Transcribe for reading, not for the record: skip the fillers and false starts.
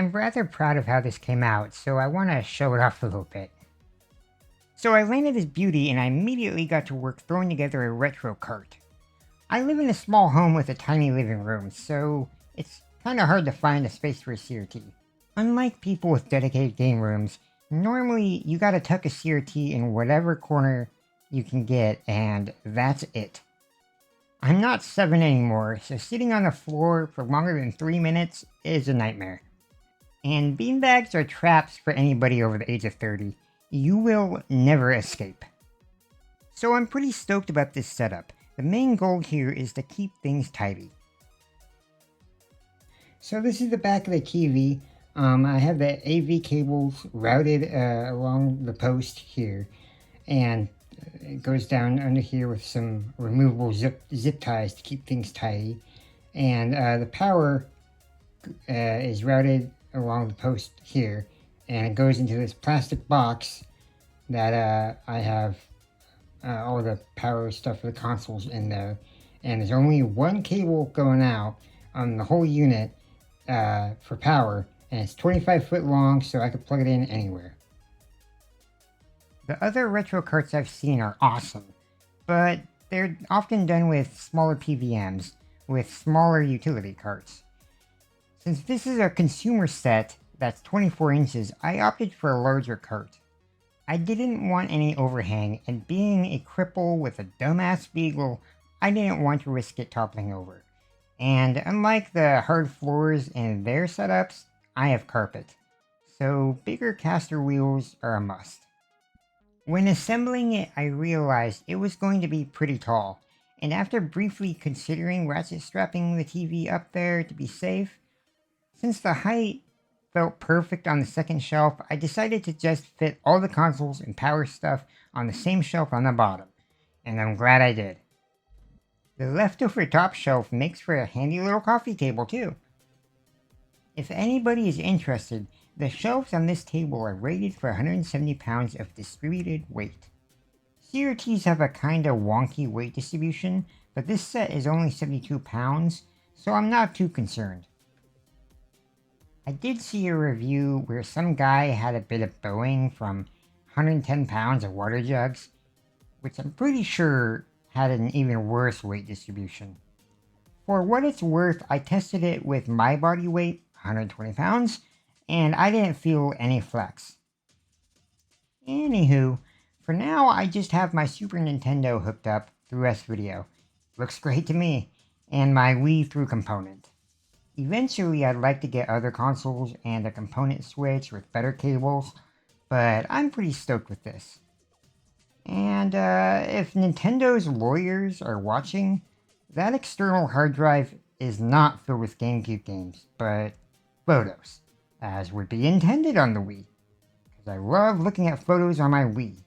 I'm rather proud of how this came out, so I want to show it off a little bit. So I landed this beauty and I immediately got to work throwing together a retro cart. I live in a small home with a tiny living room, so it's kinda hard to find a space for a CRT. Unlike people with dedicated game rooms, normally you gotta tuck a CRT in whatever corner you can get, and that's it. I'm not 7 anymore, so sitting on the floor for longer than 3 minutes is a nightmare. And beanbags are traps for anybody over the age of 30. You will never escape. So I'm pretty stoked about this setup. The main goal here is to keep things tidy. So this is the back of the TV. I have the AV cables routed along the post here, and it goes down under here with some removable zip ties to keep things tidy. And the power is routed along the post here, and it goes into this plastic box that I have all the power stuff for the consoles in there, and there's only one cable going out on the whole unit for power, and it's 25 foot long, so I could plug it in anywhere. The other retro carts I've seen are awesome, but they're often done with smaller PVMs, with smaller utility carts. Since this is a consumer set that's 24 inches, I opted for a larger cart. I didn't want any overhang, and being a cripple with a dumbass beagle, I didn't want to risk it toppling over. And unlike the hard floors in their setups, I have carpet, so bigger caster wheels are a must. When assembling it, I realized it was going to be pretty tall, and after briefly considering ratchet strapping the TV up there to be safe, since the height felt perfect on the second shelf, I decided to just fit all the consoles and power stuff on the same shelf on the bottom, and I'm glad I did. The leftover top shelf makes for a handy little coffee table too. If anybody is interested, the shelves on this table are rated for 170 pounds of distributed weight. CRTs have a kinda wonky weight distribution, but this set is only 72 pounds, so I'm not too concerned. I did see a review where some guy had a bit of Boeing from 110 pounds of water jugs, which I'm pretty sure had an even worse weight distribution. For what it's worth, I tested it with my body weight, 120 pounds, and I didn't feel any flex. Anywho, for now I just have my Super Nintendo hooked up through S-Video. Looks great to me, and my Wii through component. Eventually, I'd like to get other consoles and a component switch with better cables, but I'm pretty stoked with this. And if Nintendo's lawyers are watching, that external hard drive is not filled with GameCube games, but photos, as would be intended on the Wii, because I love looking at photos on my Wii.